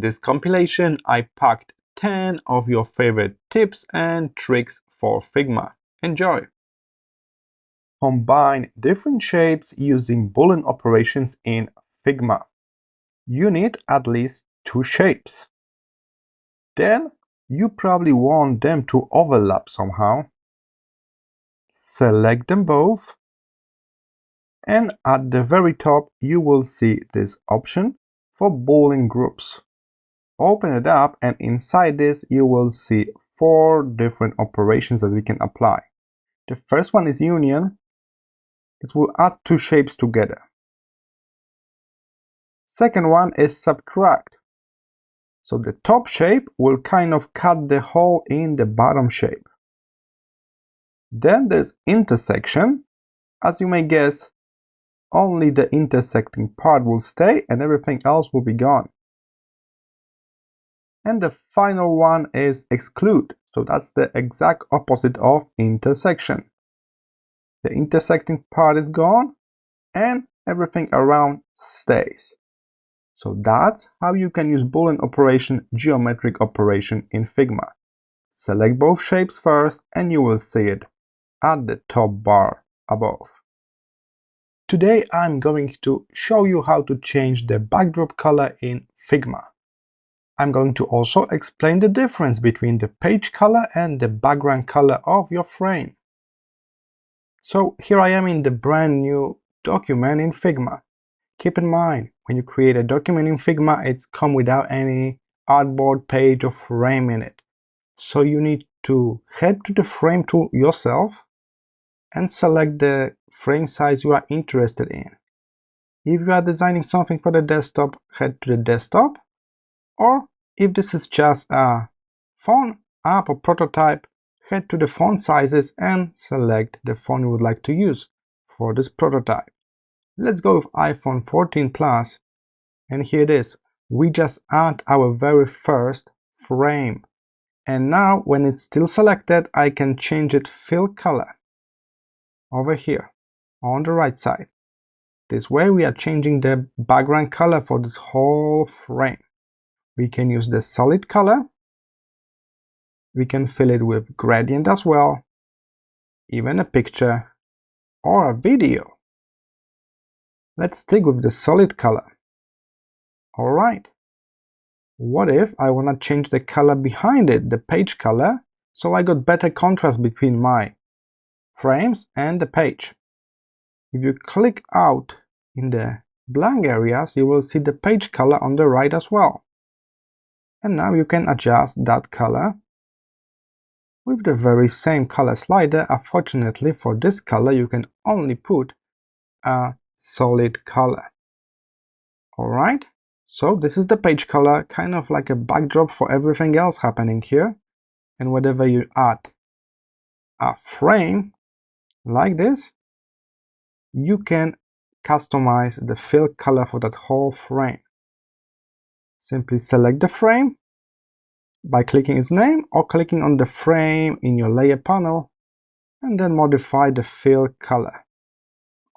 this compilation, I packed 10 of your favorite tips and tricks for Figma. Enjoy! Combine different shapes using Boolean operations in Figma. You need at least 2 shapes. Then you probably want them to overlap somehow. Select them both, and at the very top you will see this option for Boolean groups. Open it up, and inside this you will see 4 different operations that we can apply. The first one is union. It will add 2 shapes together. Second one is subtract. So the top shape will kind of cut the hole in the bottom shape. Then there's intersection. As you may guess, only the intersecting part will stay and everything else will be gone. And the final one is exclude. So that's the exact opposite of intersection. The intersecting part is gone and everything around stays. So that's how you can use Boolean operation, geometric operation in Figma. Select both shapes first and you will see it at the top bar above. Today I'm going to show you how to change the backdrop color in Figma. I'm going to also explain the difference between the page color and the background color of your frame. So here I am in the brand new document in Figma. Keep in mind, when you create a document in Figma, it's come without any artboard, page or frame in it. So you need to head to the frame tool yourself and select the frame size you are interested in. If you are designing something for the desktop, head to the desktop. Or if this is just a font app or prototype, head to the font sizes and select the font you would like to use for this prototype. Let's go with iPhone 14 Plus, and here it is. We just add our very first frame. And now when it's still selected, I can change it fill color over here on the right side. This way we are changing the background color for this whole frame. We can use the solid color. We can fill it with gradient as well, even a picture or a video. Let's stick with the solid color. Alright. What if I want to change the color behind it, the page color, so I got better contrast between my frames and the page? If you click out in the blank areas, you will see the page color on the right as well. And now you can adjust that color with the very same color slider. Unfortunately for this color, you can only put a solid color. Alright, so this is the page color, kind of like a backdrop for everything else happening here. And whenever you add a frame like this, you can customize the fill color for that whole frame. Simply select the frame by clicking its name or clicking on the frame in your layer panel, and then modify the fill color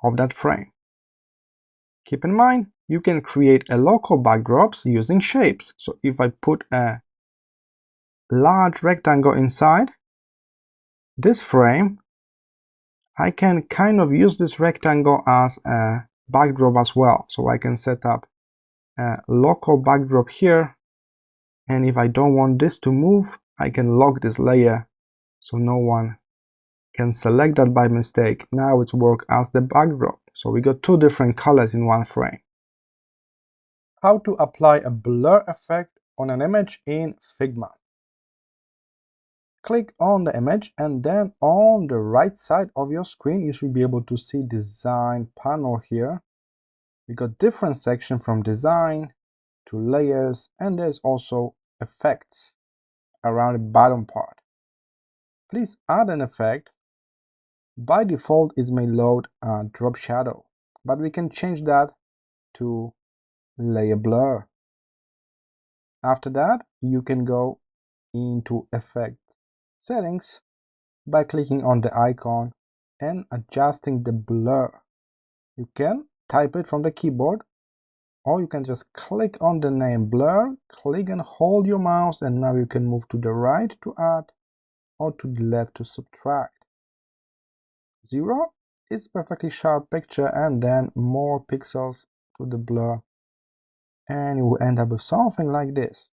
of that frame. Keep in mind, you can create a local backdrops using shapes. So if I put a large rectangle inside this frame, I can kind of use this rectangle as a backdrop as well. So I can set up a local backdrop here, and if I don't want this to move, I can lock this layer so no one can select that by mistake. Now it's work as the backdrop. So we got 2 different colors in one frame. How to apply a blur effect on an image in Figma. Click on the image, and then on the right side of your screen you should be able to see design panel here. We got different sections from design to layers, and there's also effects around the bottom part. Please add an effect. By default it may load a drop shadow, but we can change that to layer blur. After that, you can go into effect settings by clicking on the icon and adjusting the blur. You can type it from the keyboard or you can just click on the name blur, click and hold your mouse, and now you can move to the right to add or to the left to subtract. 0 is perfectly sharp picture, and then more pixels to the blur, and you will end up with something like this.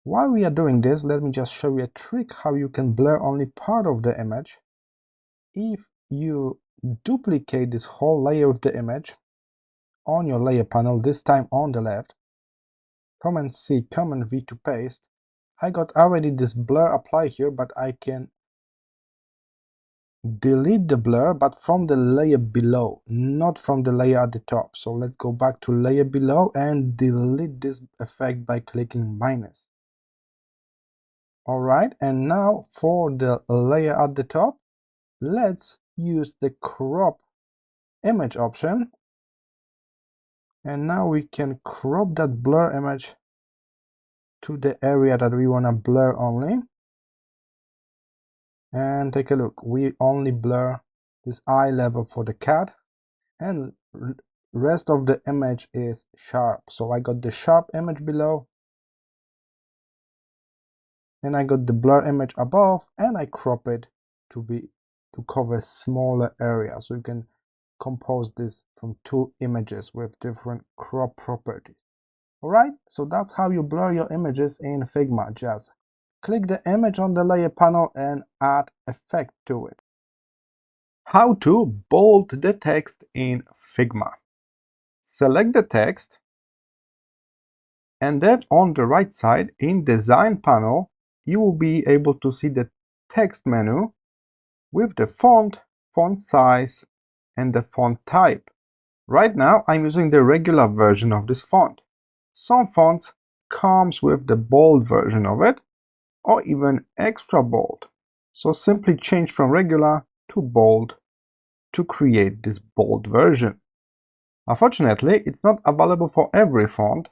While we are doing this, let me just show you a trick how you can blur only part of the image. If you duplicate this whole layer of the image on your layer panel, this time on the left, Command C, Command V to paste, I got already this blur applied here, but I can delete the blur, but from the layer below, not from the layer at the top. So let's go back to layer below and delete this effect by clicking minus. Alright, and now for the layer at the top, let's use the crop image option, and now we can crop that blur image to the area that we want to blur only. And take a look, we only blur this eye level for the cat, and rest of the image is sharp. So I got the sharp image below, and I got the blur image above, and I crop it to cover smaller area. So you can compose this from two images with different crop properties. Alright, so that's how you blur your images in Figma. Just click the image on the layer panel and add effect to it. How to bold the text in Figma. Select the text, and then on the right side in Design panel, you will be able to see the text menu with the font, font size, and the font type. Right now, I'm using the regular version of this font. Some fonts comes with the bold version of it, or even extra bold. So simply change from regular to bold to create this bold version. Unfortunately, it's not available for every font,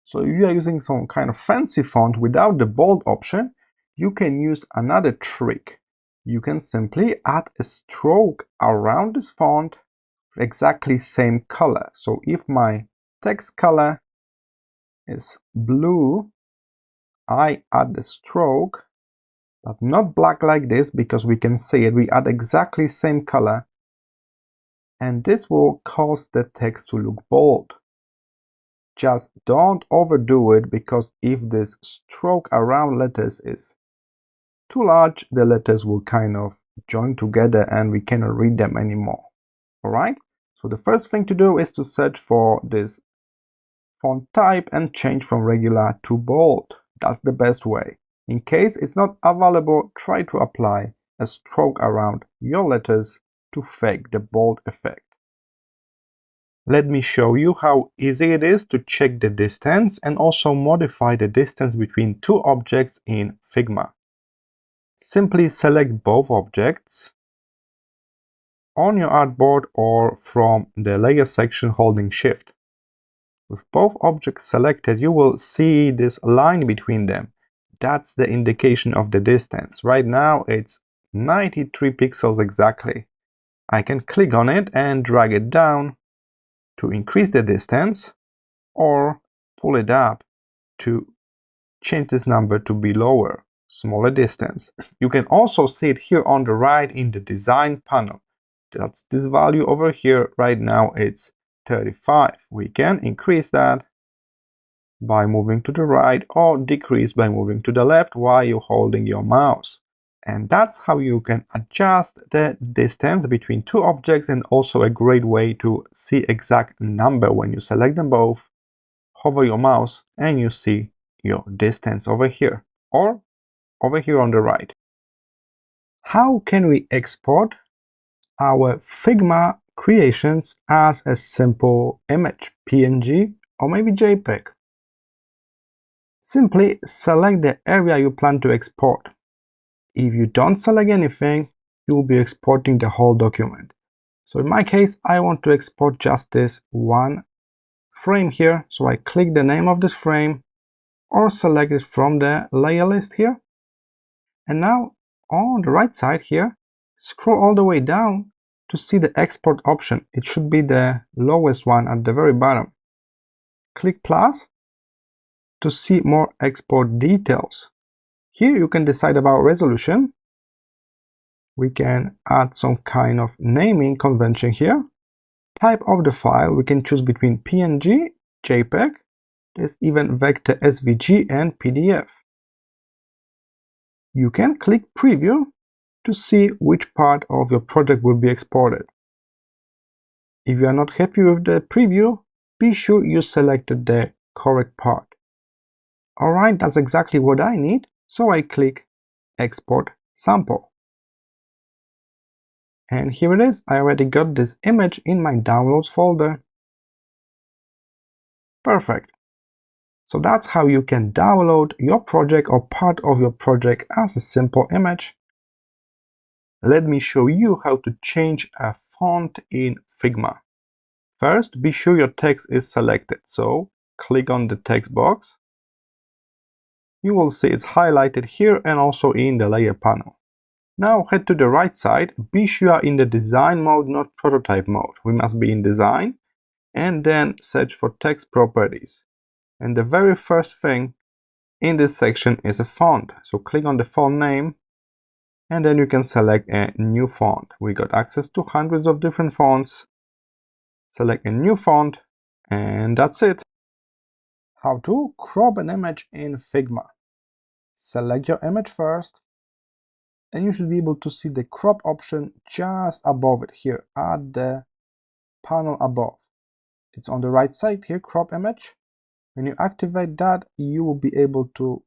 so if you are using some kind of fancy font without the bold option, you can use another trick. You can simply add a stroke around this font with exactly same color. So if my text color is blue, I add the stroke, but not black like this, because we can see it, we add exactly same color, and this will cause the text to look bold. Just don't overdo it, because if this stroke around letters is too large, the letters will kind of join together and we cannot read them anymore. Alright, so the first thing to do is to search for this font type and change from regular to bold. That's the best way. In case it's not available, try to apply a stroke around your letters to fake the bold effect. Let me show you how easy it is to check the distance and also modify the distance between two objects in Figma. Simply select both objects on your artboard or from the layer section holding Shift. With both objects selected, you will see this line between them. That's the indication of the distance. Right now it's 93 pixels exactly. I can click on it and drag it down to increase the distance, or pull it up to change this number to be lower, smaller distance. You can also see it here on the right in the design panel. That's this value over here. Right now it's 35. We can increase that by moving to the right, or decrease by moving to the left while you're holding your mouse. And that's how you can adjust the distance between two objects, and also a great way to see exact number when you select them both. Hover your mouse and you see your distance over here, or over here on the right. How can we export our Figma creations as a simple image, PNG or maybe JPEG? Simply select the area you plan to export. If you don't select anything, you will be exporting the whole document. So in my case, I want to export just this one frame here. So I click the name of this frame, or select it from the layer list here. And now on the right side here, scroll all the way down to see the export option. It should be the lowest one at the very bottom. click plus to see more export details. Here you can decide about resolution. We can add some kind of naming convention here. Type of the file, we can choose between PNG, JPEG, there's even vector SVG and PDF. You can click preview to see which part of your project will be exported. If you are not happy with the preview, be sure you selected the correct part. Alright, that's exactly what I need, so I click Export Sample. And here it is, I already got this image in my Downloads folder. Perfect. So that's how you can download your project or part of your project as a simple image. Let me show you how to change a font in Figma. First, be sure your text is selected, so click on the text box. You will see it's highlighted here and also in the layer panel. Now head to the right side, be sure you are in the design mode, not prototype mode. We must be in design, and then search for text properties. And the very first thing in this section is a font. So click on the font name, and then you can select a new font. We got access to hundreds of different fonts. Select a new font, and that's it. How to crop an image in Figma. Select your image first, and you should be able to see the crop option just above it here at the panel above. It's on the right side here, crop image. When you activate that, you will be able to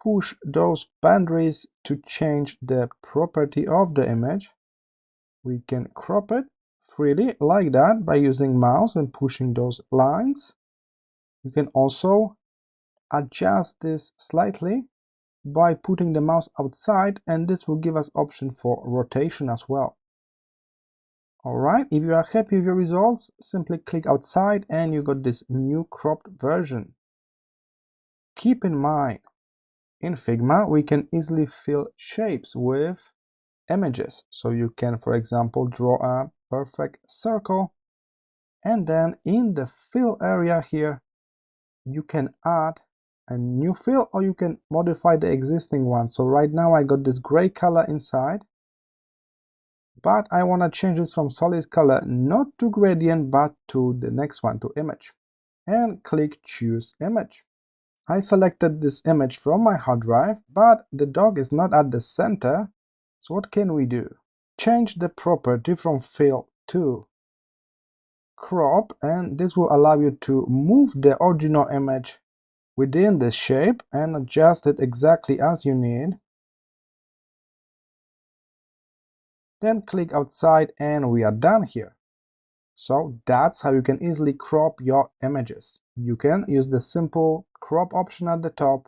push those boundaries to change the property of the image. We can crop it freely like that by using mouse and pushing those lines. You can also adjust this slightly by putting the mouse outside, and this will give us option for rotation as well. Alright, if you are happy with your results, simply click outside and you got this new cropped version. Keep in mind, in Figma we can easily fill shapes with images. So you can, for example, draw a perfect circle, and then in the fill area here you can add a new fill or you can modify the existing one. So right now I got this gray color inside, but I want to change this from solid color not to gradient but to the next one, to image, and click choose image. I selected this image from my hard drive, but the dog is not at the center, so what can we do? Change the property from fill to crop, and this will allow you to move the original image within this shape and adjust it exactly as you need. Then click outside and we are done here. So that's how you can easily crop your images. You can use the simple crop option at the top,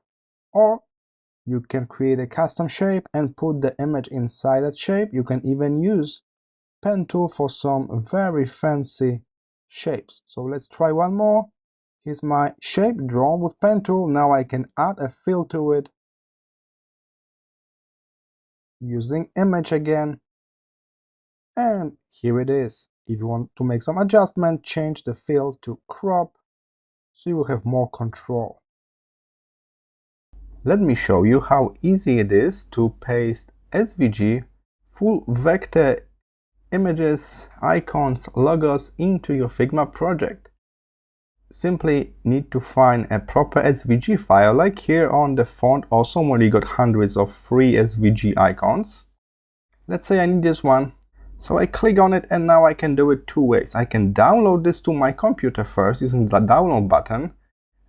or you can create a custom shape and put the image inside that shape. You can even use pen tool for some very fancy shapes. So let's try one more. Here's my shape drawn with pen tool. Now I can add a fill to it using image again. And here it is. If you want to make some adjustment, change the fill to crop, so you will have more control. Let me show you how easy it is to paste SVG, full vector images, icons, logos into your Figma project. Simply need to find a proper SVG file, like here on the font or somewhere you got hundreds of free SVG icons. Let's say I need this one. So I click on it, and now I can do it two ways. I can download this to my computer first using the download button,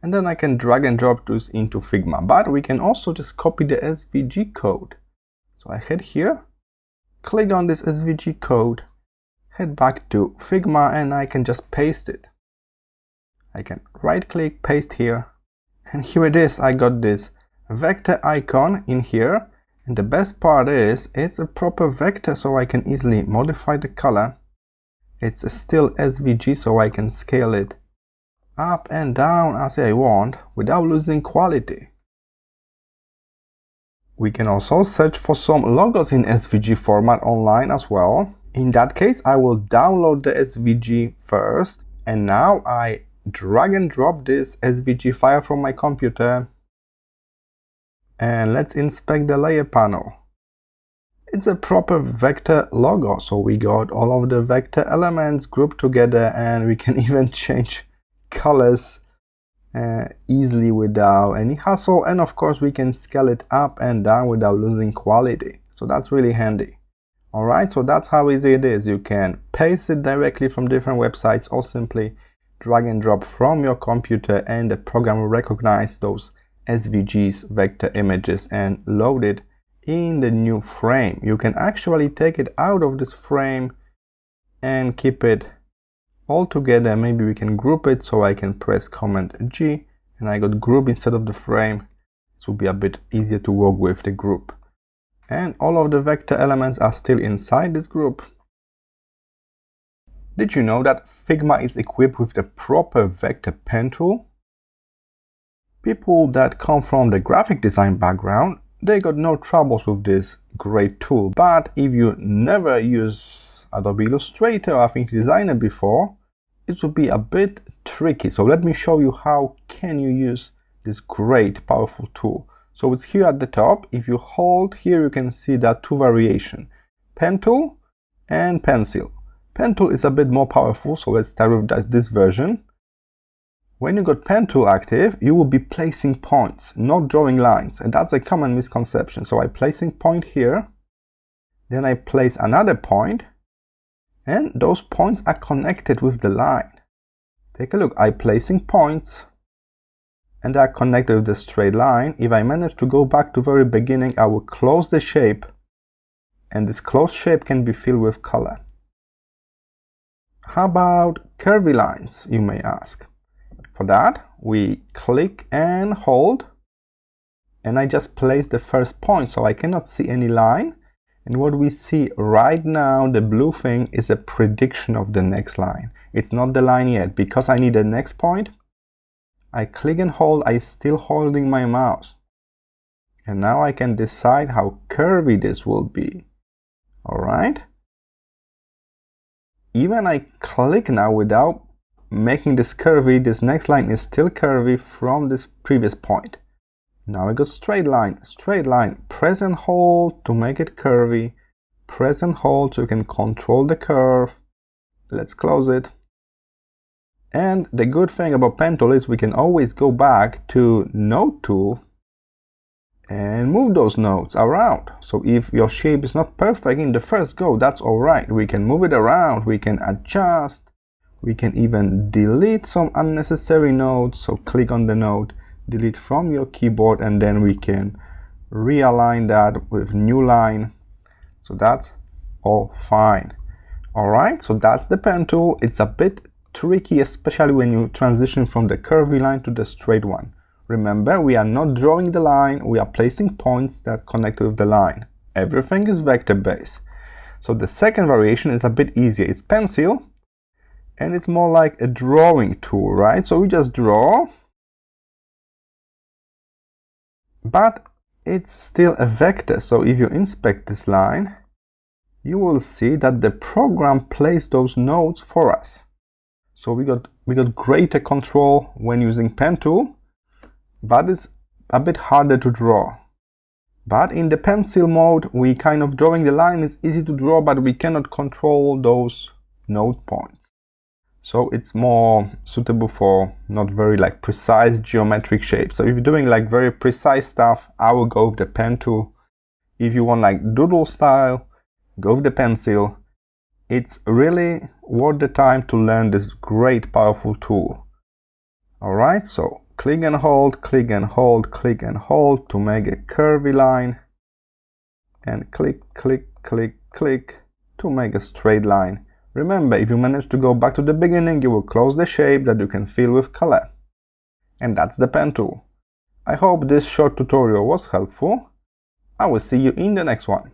and then I can drag and drop this into Figma. But we can also just copy the SVG code. So I head here, click on this SVG code, head back to Figma, and I can just paste it. I can right click, paste here, and here it is. I got this vector icon in here. And the best part is, it's a proper vector, so I can easily modify the color. It's still SVG, so I can scale it up and down as I want without losing quality. We can also search for some logos in SVG format online as well. In that case, I will download the SVG first, and now I drag and drop this SVG file from my computer, and let's inspect the layer panel. It's a proper vector logo, so we got all of the vector elements grouped together, and we can even change colors easily without any hassle, and of course we can scale it up and down without losing quality, so that's really handy. Alright, so that's how easy it is. You can paste it directly from different websites or simply drag and drop from your computer, and the program will recognize those SVGs, vector images, and load it in the new frame. You can actually take it out of this frame and keep it all together. Maybe we can group it, so I can press Command G and I got group instead of the frame. This will be a bit easier to work with the group. And all of the vector elements are still inside this group. Did you know that Figma is equipped with the proper vector pen tool? People that come from the graphic design background, they got no troubles with this great tool. But if you never use Adobe Illustrator or Affinity Designer before, it will be a bit tricky. So let me show you how can you use this great powerful tool. So it's here at the top. If you hold here, you can see that two variations, pen tool and pencil. Pen tool is a bit more powerful, so let's start with this version. When you got pen tool active, you will be placing points, not drawing lines, and that's a common misconception. So I'm placing point here, then I place another point, and those points are connected with the line. Take a look, I'm placing points, and they are connected with the straight line. If I manage to go back to very beginning, I will close the shape, and this closed shape can be filled with color. How about curvy lines, you may ask? For that, we click and hold, and I just place the first point, so I cannot see any line. And what we see right now, the blue thing, is a prediction of the next line. It's not the line yet. Because I need the next point, I click and hold, I'm still holding my mouse. And now I can decide how curvy this will be. Alright? Even I click now without making this curvy, this next line is still curvy from this previous point. Now I go straight line, press and hold to make it curvy, press and hold so you can control the curve. Let's close it. And the good thing about pen tool is we can always go back to node tool and move those nodes around. So if your shape is not perfect in the first go, that's alright. We can move it around, we can adjust, we can even delete some unnecessary nodes. So click on the node, delete from your keyboard, and then we can realign that with new line. So that's all fine. Alright, so that's the pen tool. It's a bit tricky, especially when you transition from the curvy line to the straight one. Remember, we are not drawing the line, we are placing points that connect with the line. Everything is vector based. So the second variation is a bit easier. It's pencil, and it's more like a drawing tool, right? So we just draw, but it's still a vector. So if you inspect this line, you will see that the program placed those nodes for us. So we got greater control when using pen tool, but it's a bit harder to draw. But in the pencil mode, we kind of drawing the line is easy to draw, but we cannot control those node points. So it's more suitable for not very like precise geometric shapes. So if you're doing like very precise stuff, I will go with the pen tool. If you want like doodle style, go with the pencil. It's really worth the time to learn this great powerful tool. Alright, so click and hold, click and hold, click and hold to make a curvy line, and click, click, click, click to make a straight line. Remember, if you manage to go back to the beginning, you will close the shape that you can fill with color. And that's the pen tool. I hope this short tutorial was helpful. I will see you in the next one.